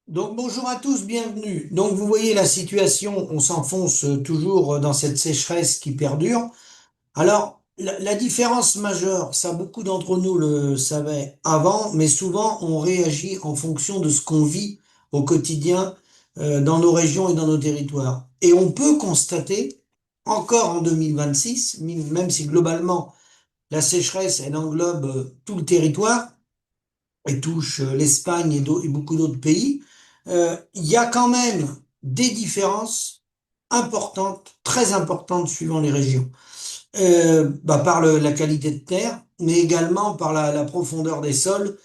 Donc bonjour à tous, bienvenue. Donc vous voyez la situation, on s'enfonce toujours dans cette sécheresse qui perdure. Alors la différence majeure, ça beaucoup d'entre nous le savaient avant, mais souvent on réagit en fonction de ce qu'on vit au quotidien dans nos régions et dans nos territoires. Et on peut constater, encore en 2026, même si globalement la sécheresse elle englobe tout le territoire, et touche l'Espagne et beaucoup d'autres pays, il y a quand même des différences importantes, très importantes suivant les régions. Par la qualité de terre, mais également par la profondeur des sols,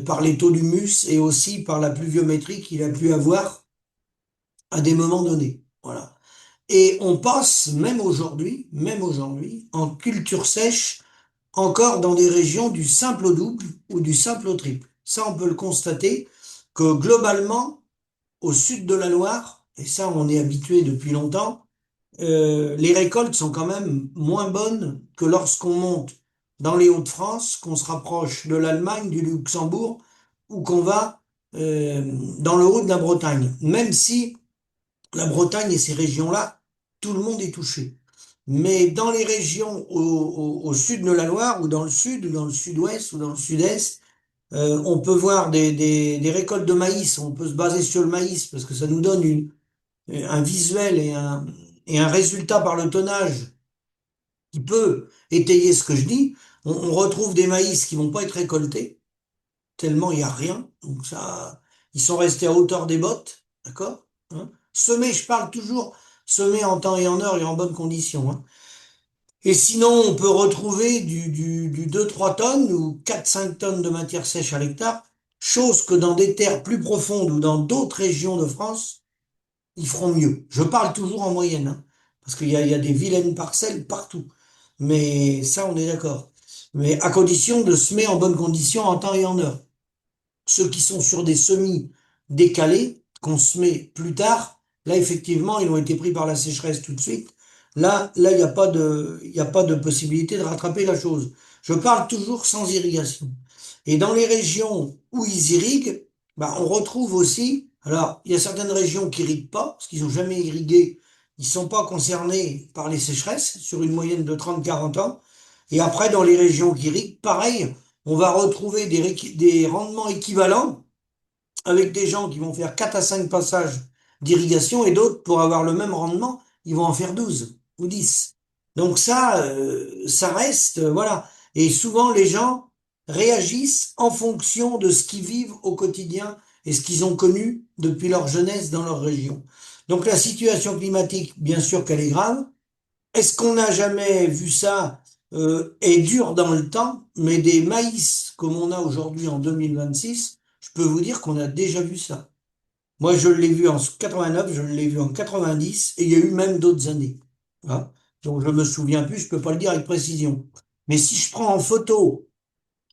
par les taux d'humus et aussi par la pluviométrie qu'il a pu avoir à des moments donnés. Voilà. Et on passe, même aujourd'hui, en culture sèche, encore dans des régions du simple au double ou du simple au triple. Ça, on peut le constater que globalement, au sud de la Loire, et ça, on est habitué depuis longtemps, les récoltes sont quand même moins bonnes que lorsqu'on monte dans les Hauts-de-France, qu'on se rapproche de l'Allemagne, du Luxembourg, ou qu'on va dans le haut de la Bretagne. Même si la Bretagne et ces régions-là, tout le monde est touché. Mais dans les régions au sud de la Loire, ou dans le sud, ou dans le sud-ouest, ou dans le sud-est, on peut voir des récoltes de maïs. On peut se baser sur le maïs parce que ça nous donne un visuel et un résultat par le tonnage qui peut étayer ce que je dis. On retrouve des maïs qui vont pas être récoltés, tellement il n'y a rien. Donc ça, ils sont restés à hauteur des bottes, d'accord? Hein. Semer, je parle toujours semer en temps et en heure et en bonne condition, hein. Et sinon, on peut retrouver du 2-3 tonnes ou 4-5 tonnes de matière sèche à l'hectare, chose que dans des terres plus profondes ou dans d'autres régions de France, ils feront mieux. Je parle toujours en moyenne, hein, parce qu'il y a des vilaines parcelles partout. Mais ça, on est d'accord. Mais à condition de semer en bonne condition en temps et en heure. Ceux qui sont sur des semis décalés, qu'on se met plus tard, là, effectivement, ils ont été pris par la sécheresse tout de suite. Là, il y a pas de possibilité de rattraper la chose. Je parle toujours sans irrigation. Et dans les régions où ils irriguent, bah, on retrouve aussi, alors, il y a certaines régions qui irriguent pas, parce qu'ils n'ont jamais irrigué, ils sont pas concernés par les sécheresses, sur une moyenne de 30-40 ans. Et après, dans les régions qui irriguent, pareil, on va retrouver des rendements équivalents avec des gens qui vont faire 4 à 5 passages d'irrigation et d'autres, pour avoir le même rendement, ils vont en faire 12 ou 10. Donc ça reste, voilà. Et souvent, les gens réagissent en fonction de ce qu'ils vivent au quotidien et ce qu'ils ont connu depuis leur jeunesse dans leur région. Donc la situation climatique, bien sûr qu'elle est grave. Est-ce qu'on n'a jamais vu ça est dur dans le temps, mais des maïs comme on a aujourd'hui en 2026, je peux vous dire qu'on a déjà vu ça. Moi, je l'ai vu en 89, je l'ai vu en 90, et il y a eu même d'autres années. Hein. Donc, je me souviens plus, je peux pas le dire avec précision. Mais si je prends en photo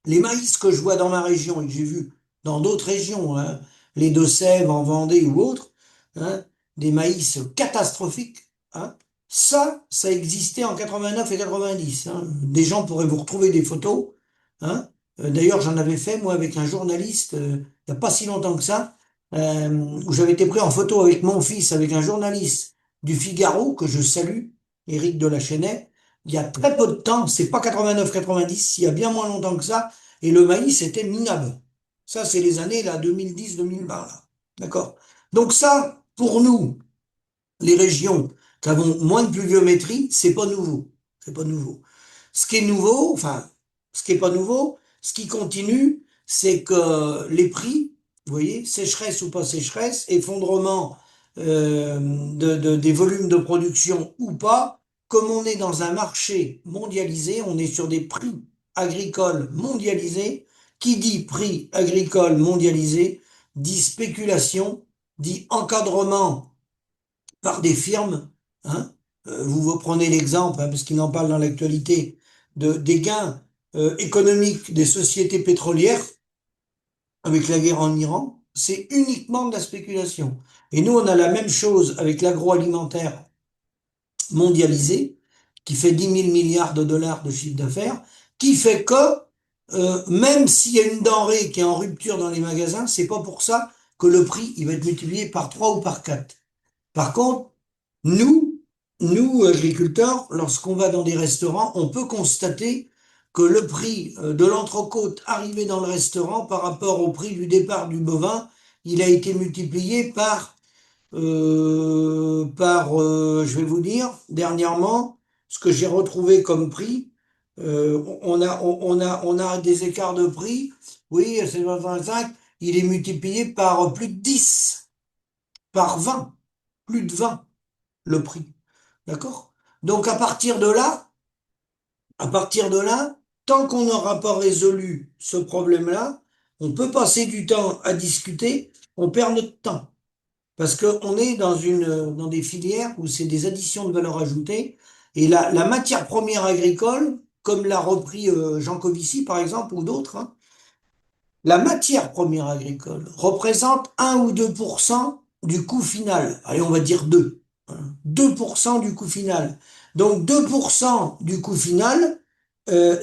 les maïs que je vois dans ma région et que j'ai vu dans d'autres régions, hein, les Deux-Sèvres, en Vendée ou autres, hein, des maïs catastrophiques, hein, ça existait en 89 et 90. Hein. Des gens pourraient vous retrouver des photos. Hein. D'ailleurs, j'en avais fait, moi, avec un journaliste, il n'y a pas si longtemps que ça, où j'avais été pris en photo avec mon fils, avec un journaliste du Figaro, que je salue, Éric de la Chênaie, il y a très peu de temps, c'est pas 89-90, il y a bien moins longtemps que ça, et le maïs était minable. Ça, c'est les années là 2010-2020 là. D'accord? Donc ça, pour nous, les régions qui avons moins de pluviométrie, c'est pas nouveau. C'est pas nouveau. Ce qui est nouveau, enfin, ce qui est pas nouveau, ce qui continue, c'est que les prix, vous voyez, sécheresse ou pas sécheresse, effondrement des volumes de production ou pas, comme on est dans un marché mondialisé, on est sur des prix agricoles mondialisés. Qui dit prix agricole mondialisé dit spéculation, dit encadrement par des firmes, hein. Vous prenez l'exemple, hein, parce qu'il en parle dans l'actualité, des gains économiques des sociétés pétrolières avec la guerre en Iran, c'est uniquement de la spéculation. Et nous, on a la même chose avec l'agroalimentaire mondialisé, qui fait 10 000 milliards de dollars de chiffre d'affaires, qui fait que même s'il y a une denrée qui est en rupture dans les magasins, c'est pas pour ça que le prix, il va être multiplié par 3 ou par 4. Par contre, nous, nous, agriculteurs, lorsqu'on va dans des restaurants, on peut constater que le prix de l'entrecôte arrivé dans le restaurant par rapport au prix du départ du bovin, il a été multiplié je vais vous dire, dernièrement, ce que j'ai retrouvé comme prix, on a des écarts de prix, oui, c'est 25, il est multiplié par plus de 10, par 20, plus de 20 le prix. D'accord? Donc à partir de là, tant qu'on n'aura pas résolu ce problème-là, on peut passer du temps à discuter, on perd notre temps. Parce qu'on est dans des filières où c'est des additions de valeur ajoutée, et la matière première agricole, comme l'a repris Jean Covici par exemple, ou d'autres, hein, la matière première agricole représente 1 ou 2% du coût final. Allez, on va dire 2. 2% du coût final. Donc 2% du coût final,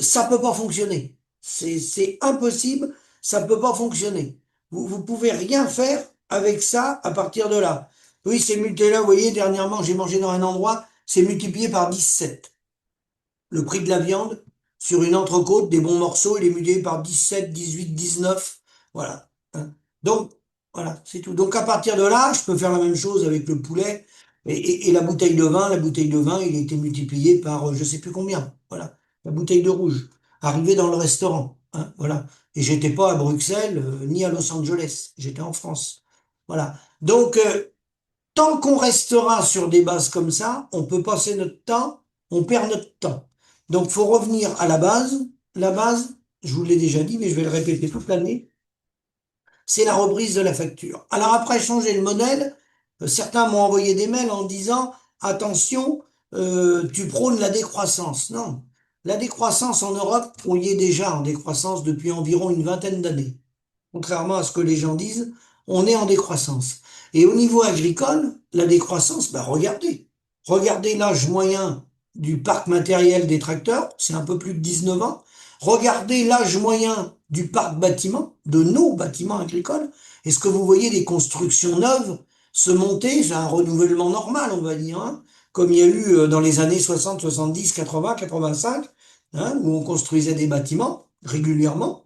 ça peut pas fonctionner. C'est impossible, ça peut pas fonctionner. Vous pouvez rien faire avec ça à partir de là. Oui, c'est multiplié là, vous voyez, dernièrement, j'ai mangé dans un endroit, c'est multiplié par 17. Le prix de la viande sur une entrecôte, des bons morceaux, il est multiplié par 17, 18, 19. Voilà. Hein. Donc, voilà, c'est tout. Donc, à partir de là, je peux faire la même chose avec le poulet et la bouteille de vin. La bouteille de vin, il a été multiplié par je sais plus combien. Voilà. La bouteille de rouge. Arrivée dans le restaurant. Hein, voilà. Et j'étais pas à Bruxelles, ni à Los Angeles. J'étais en France. Voilà. Donc, tant qu'on restera sur des bases comme ça, on peut passer notre temps, on perd notre temps. Donc, faut revenir à la base. La base, je vous l'ai déjà dit, mais je vais le répéter toute l'année, c'est la reprise de la facture. Alors après, changer le modèle, certains m'ont envoyé des mails en disant, attention, tu prônes la décroissance. Non. La décroissance en Europe, on y est déjà en décroissance depuis environ une vingtaine d'années. Contrairement à ce que les gens disent, on est en décroissance. Et au niveau agricole, la décroissance, bah regardez. Regardez l'âge moyen du parc matériel des tracteurs, c'est un peu plus de 19 ans. Regardez l'âge moyen du parc bâtiment, de nos bâtiments agricoles. Est-ce que vous voyez des constructions neuves se monter? C'est un renouvellement normal, on va dire, hein, comme il y a eu dans les années 60, 70, 80, 85, hein, où on construisait des bâtiments régulièrement.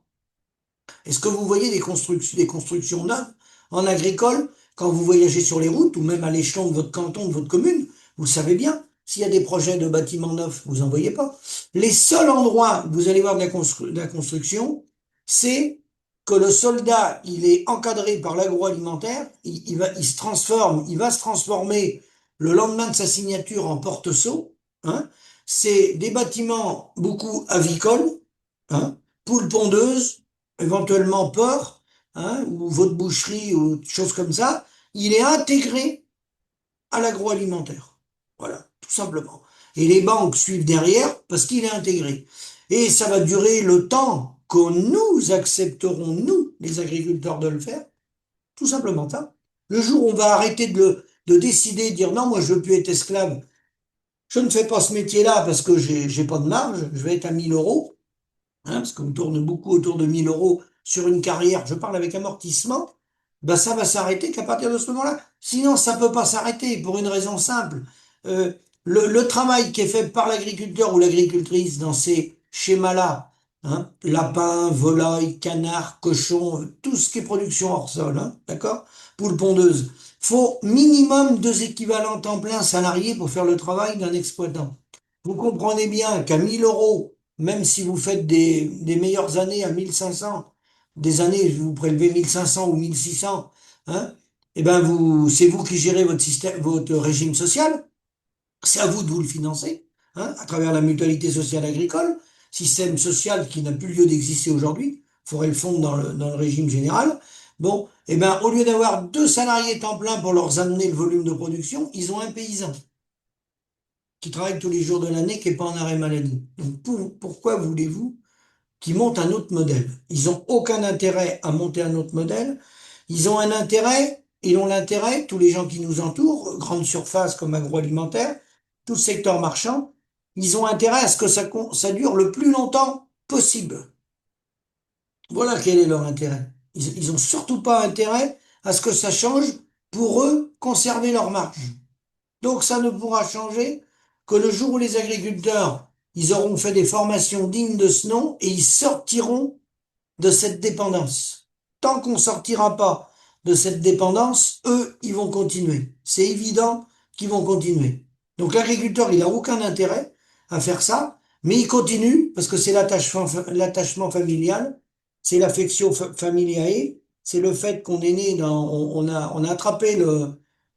Est-ce que vous voyez des constructions neuves en agricole quand vous voyagez sur les routes ou même à l'échelon de votre canton, de votre commune? Vous savez bien, s'il y a des projets de bâtiments neufs, vous n'en voyez pas. Les seuls endroits où vous allez voir de la construction, c'est que le soldat, il est encadré par l'agroalimentaire, il se transforme, il va se transformer le lendemain de sa signature en porte-seau, hein. C'est des bâtiments beaucoup avicoles, hein, poules pondeuses, éventuellement porc, hein, ou votre boucherie ou choses comme ça, il est intégré à l'agroalimentaire. Voilà, tout simplement. Et les banques suivent derrière parce qu'il est intégré. Et ça va durer le temps que nous accepterons, nous, les agriculteurs, de le faire. Tout simplement ça. Le jour où on va arrêter de décider, de dire non, moi je veux plus être esclave, je ne fais pas ce métier-là parce que j'ai pas de marge, je vais être à 1 000 euros, hein, parce qu'on tourne beaucoup autour de 1 000 euros sur une carrière, je parle avec amortissement, ben ça va s'arrêter qu'à partir de ce moment-là. Sinon, ça peut pas s'arrêter pour une raison simple. Euh, le travail qui est fait par l'agriculteur ou l'agricultrice dans ces schémas-là, hein, lapins, volailles, canards, cochons, tout ce qui est production hors sol, hein, d'accord? Poules pondeuses. Faut minimum 2 équivalents temps plein salariés pour faire le travail d'un exploitant. Vous comprenez bien qu'à 1 000 euros, même si vous faites des meilleures années à 1 500, des années où vous prélevez 1 500 ou 1 600, hein, eh ben c'est vous qui gérez votre système, votre régime social. C'est à vous de vous le financer, hein, à travers la mutualité sociale agricole, système social qui n'a plus lieu d'exister aujourd'hui. Il faudrait le fondre dans le régime général. Bon, eh ben, au lieu d'avoir 2 salariés temps plein pour leur amener le volume de production, ils ont un paysan qui travaille tous les jours de l'année, qui n'est pas en arrêt maladie. Donc pourquoi voulez-vous qu'ils montent un autre modèle? Ils n'ont aucun intérêt à monter un autre modèle. Ils ont un intérêt, ils ont l'intérêt, tous les gens qui nous entourent, grandes surfaces comme agroalimentaire, tout le secteur marchand, ils ont intérêt à ce que ça dure le plus longtemps possible. Voilà quel est leur intérêt. Ils ont surtout pas intérêt à ce que ça change pour eux conserver leur marge. Donc ça ne pourra changer que le jour où les agriculteurs, ils auront fait des formations dignes de ce nom et ils sortiront de cette dépendance. Tant qu'on ne sortira pas de cette dépendance, eux, ils vont continuer. C'est évident qu'ils vont continuer. Donc l'agriculteur, il n'a aucun intérêt à faire ça, mais il continue parce que c'est l'attachement familial, c'est l'affection familiale, c'est le fait qu'on est né on a attrapé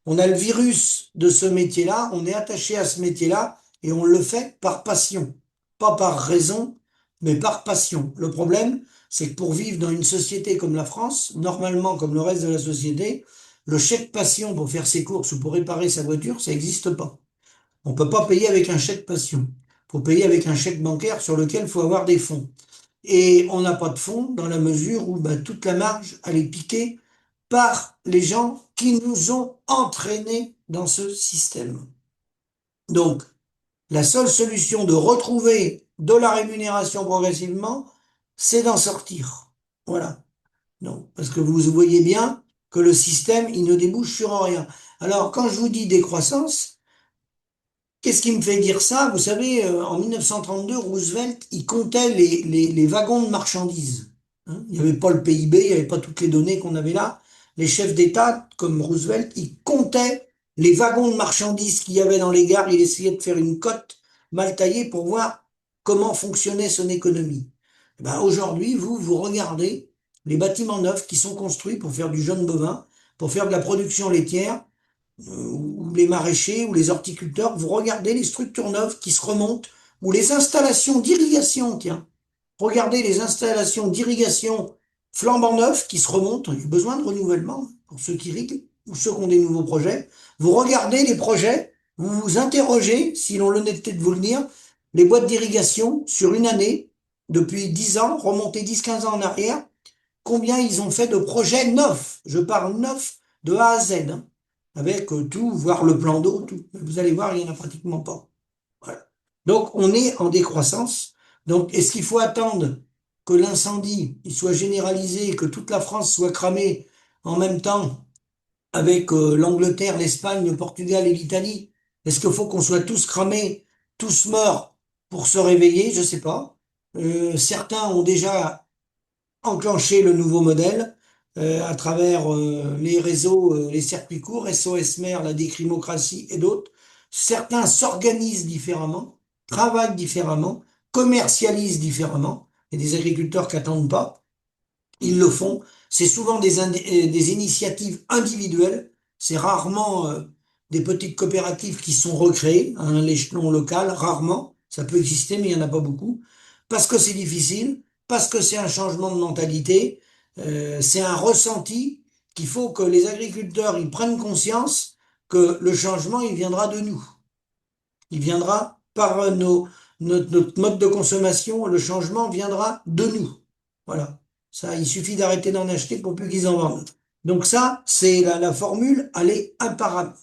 on a le virus de ce métier-là, on est attaché à ce métier-là et on le fait par passion. Pas par raison, mais par passion. Le problème, c'est que pour vivre dans une société comme la France, normalement comme le reste de la société, le chèque passion pour faire ses courses ou pour réparer sa voiture, ça n'existe pas. On peut pas payer avec un chèque passion. Il faut payer avec un chèque bancaire sur lequel il faut avoir des fonds. Et on n'a pas de fonds dans la mesure où bah, toute la marge, elle est piquée par les gens qui nous ont entraînés dans ce système. Donc, la seule solution de retrouver de la rémunération progressivement, c'est d'en sortir. Voilà. Non, parce que vous voyez bien que le système, il ne débouche sur rien. Alors, quand je vous dis décroissance, qu'est-ce qui me fait dire ça? Vous savez, en 1932, Roosevelt, il comptait les wagons de marchandises. Hein, il n'y avait pas le PIB, il n'y avait pas toutes les données qu'on avait là. Les chefs d'État, comme Roosevelt, ils comptaient les wagons de marchandises qu'il y avait dans les gares. Il essayait de faire une cote mal taillée pour voir comment fonctionnait son économie. Eh ben, aujourd'hui, vous regardez les bâtiments neufs qui sont construits pour faire du jaune bovin, pour faire de la production laitière, ou les maraîchers ou les horticulteurs, vous regardez les structures neuves qui se remontent, ou les installations d'irrigation, tiens. Regardez les installations d'irrigation flambant neufs qui se remontent, il y a besoin de renouvellement pour ceux qui irriguent ou ceux qui ont des nouveaux projets. Vous regardez les projets, vous vous interrogez, si l'on l'honnêteté de vous le dire, les boîtes d'irrigation sur une année, depuis 10 ans, remontez 10-15 ans en arrière, combien ils ont fait de projets neufs. Je parle neufs de A à Z, hein, avec tout, voire le plan d'eau, tout. Vous allez voir, il n'y en a pratiquement pas. Voilà. Donc, on est en décroissance. Donc, est-ce qu'il faut attendre que l'incendie il soit généralisé, que toute la France soit cramée en même temps avec l'Angleterre, l'Espagne, le Portugal et l'Italie? Est-ce qu'il faut qu'on soit tous cramés, tous morts pour se réveiller? Je sais pas. Certains ont déjà enclencher le nouveau modèle à travers les réseaux, les circuits courts, SOS Mère, la décrimocratie et d'autres. Certains s'organisent différemment, travaillent différemment, commercialisent différemment. Il y a des agriculteurs qui n'attendent pas, ils le font. C'est souvent des initiatives individuelles. C'est rarement des petites coopératives qui sont recréées à l'échelon local, rarement. Ça peut exister, mais il n'y en a pas beaucoup. Parce que c'est difficile, parce que c'est un changement de mentalité, c'est un ressenti qu'il faut que les agriculteurs ils prennent conscience que le changement, il viendra de nous. Il viendra par notre mode de consommation, le changement viendra de nous. Voilà. Ça, il suffit d'arrêter d'en acheter pour plus qu'ils en vendent. Donc ça, c'est la formule, elle est imparable.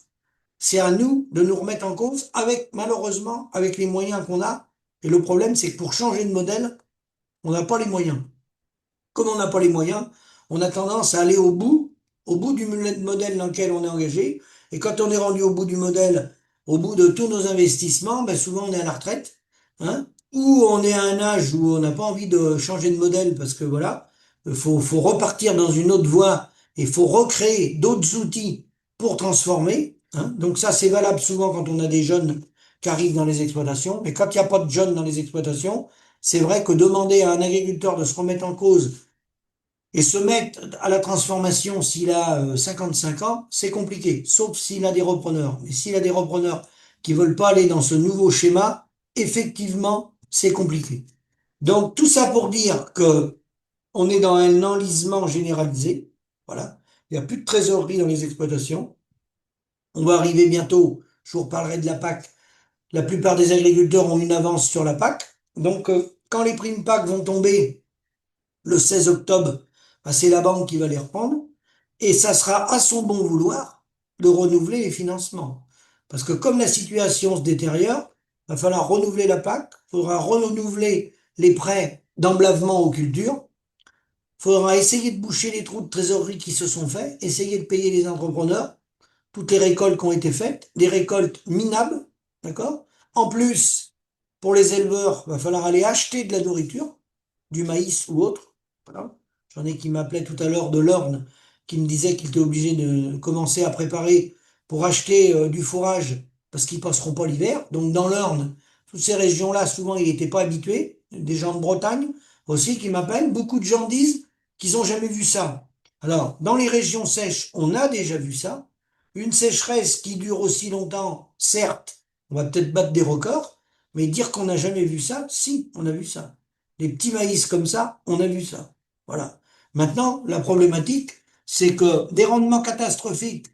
C'est à nous de nous remettre en cause avec, malheureusement, avec les moyens qu'on a. Et le problème, c'est que pour changer de modèle, on n'a pas les moyens. Comme on n'a pas les moyens, on a tendance à aller au bout du modèle dans lequel on est engagé. Et quand on est rendu au bout du modèle, au bout de tous nos investissements, ben souvent on est à la retraite, hein, ou on est à un âge où on n'a pas envie de changer de modèle parce que voilà, faut repartir dans une autre voie et faut recréer d'autres outils pour transformer. Hein. Donc ça, c'est valable souvent quand on a des jeunes qui arrivent dans les exploitations. Mais quand il n'y a pas de jeunes dans les exploitations, c'est vrai que demander à un agriculteur de se remettre en cause et se mettre à la transformation s'il a 55 ans, c'est compliqué, sauf s'il a des repreneurs. Mais s'il a des repreneurs qui veulent pas aller dans ce nouveau schéma, effectivement, c'est compliqué. Donc tout ça pour dire que on est dans un enlisement généralisé. Voilà. Il n'y a plus de trésorerie dans les exploitations. On va arriver bientôt, je vous reparlerai de la PAC. La plupart des agriculteurs ont une avance sur la PAC. Donc quand les primes PAC vont tomber, le 16 octobre, ben, c'est la banque qui va les reprendre et ça sera à son bon vouloir de renouveler les financements. Parce que comme la situation se détériore, il va falloir renouveler la PAC, il faudra renouveler les prêts d'emblavement aux cultures Faudra essayer de boucher les trous de trésorerie qui se sont faits, essayer de payer les entrepreneurs, toutes les récoltes qui ont été faites, des récoltes minables, d'accord? En plus, pour les éleveurs, il va falloir aller acheter de la nourriture, du maïs ou autre. Voilà. J'en ai qui m'appelait tout à l'heure de l'Orne, qui me disait qu'il était obligé de commencer à préparer pour acheter du fourrage parce qu'ils passeront pas l'hiver. Donc dans l'Orne, toutes ces régions-là, souvent, ils n'étaient pas habitués. Des gens de Bretagne aussi qui m'appellent. Beaucoup de gens disent qu'ils n'ont jamais vu ça. Alors, dans les régions sèches, on a déjà vu ça. Une sécheresse qui dure aussi longtemps, certes, on va peut-être battre des records, mais dire qu'on n'a jamais vu ça, si, on a vu ça. Les petits maïs comme ça, on a vu ça. Voilà. Maintenant, la problématique, c'est que des rendements catastrophiques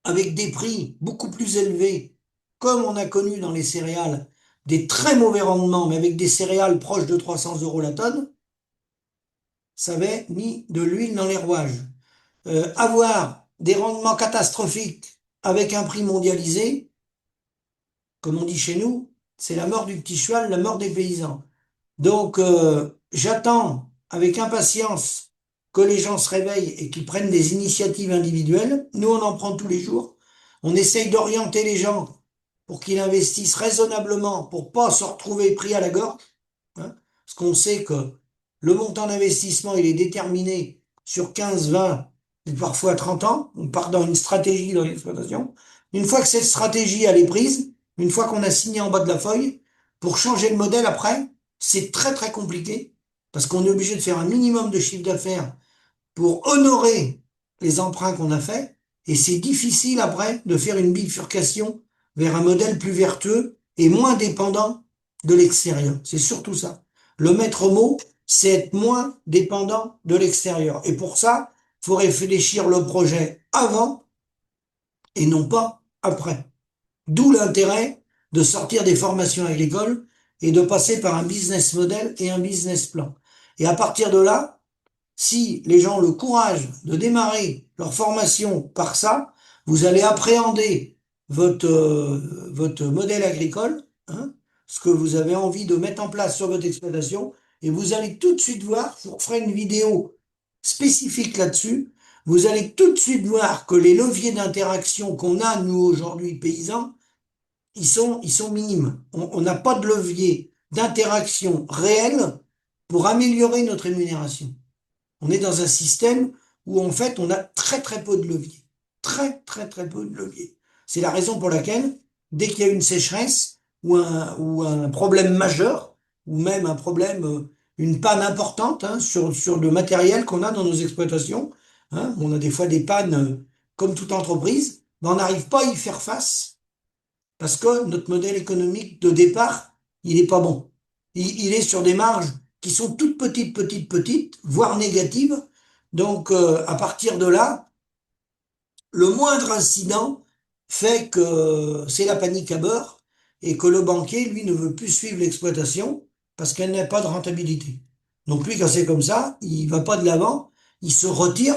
avec des prix beaucoup plus élevés, comme on a connu dans les céréales, des très mauvais rendements, mais avec des céréales proches de 300 euros la tonne, ça avait mis de l'huile dans les rouages. Avoir des rendements catastrophiques avec un prix mondialisé, comme on dit chez nous, c'est la mort du petit cheval, la mort des paysans. Donc, j'attends avec impatience que les gens se réveillent et qu'ils prennent des initiatives individuelles. Nous, on en prend tous les jours. On essaye d'orienter les gens pour qu'ils investissent raisonnablement pour pas se retrouver pris à la gorge, hein, parce qu'on sait que le montant d'investissement, il est déterminé sur 15, 20 et parfois 30 ans. On part dans une stratégie dans l'exploitation. Une fois que cette stratégie, elle est prise, une fois qu'on a signé en bas de la feuille, pour changer le modèle après, c'est très très compliqué parce qu'on est obligé de faire un minimum de chiffre d'affaires pour honorer les emprunts qu'on a faits et c'est difficile après de faire une bifurcation vers un modèle plus vertueux et moins dépendant de l'extérieur. C'est surtout ça. Le maître mot, c'est être moins dépendant de l'extérieur. Et pour ça, il faut réfléchir le projet avant et non pas après. D'où l'intérêt de sortir des formations agricoles et de passer par un business model et un business plan. Et à partir de là, si les gens ont le courage de démarrer leur formation par ça, vous allez appréhender votre modèle agricole, hein, ce que vous avez envie de mettre en place sur votre exploitation, et vous allez tout de suite voir, je vous ferai une vidéo spécifique là-dessus, vous allez tout de suite voir que les leviers d'interaction qu'on a, nous, aujourd'hui, paysans, ils sont minimes. On n'a pas de levier d'interaction réel pour améliorer notre rémunération. On est dans un système où en fait on a très très peu de leviers. Très très très peu de leviers. C'est la raison pour laquelle dès qu'il y a une sécheresse ou un problème majeur, ou même un problème, une panne importante hein, sur le matériel qu'on a dans nos exploitations, hein, on a des fois des pannes comme toute entreprise, mais on n'arrive pas à y faire face parce que notre modèle économique de départ, il n'est pas bon. Il est sur des marges qui sont toutes petites, petites, petites, voire négatives. Donc, à partir de là, le moindre incident fait que c'est la panique à bord et que le banquier, lui, ne veut plus suivre l'exploitation parce qu'elle n'a pas de rentabilité. Donc, lui, quand c'est comme ça, il va pas de l'avant, il se retire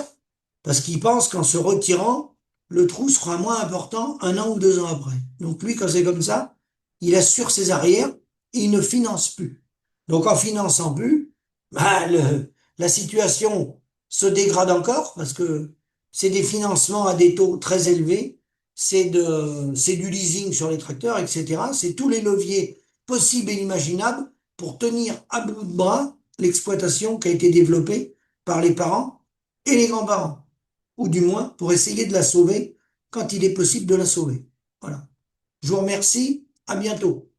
parce qu'il pense qu'en se retirant, le trou sera moins important 1 an ou 2 ans après. Donc lui, quand c'est comme ça, il assure ses arrières et il ne finance plus. Donc en finançant plus, bah, la situation se dégrade encore parce que c'est des financements à des taux très élevés, c'est du leasing sur les tracteurs, etc. C'est tous les leviers possibles et imaginables pour tenir à bout de bras l'exploitation qui a été développée par les parents et les grands-parents ou du moins pour essayer de la sauver quand il est possible de la sauver. Voilà. Je vous remercie, à bientôt.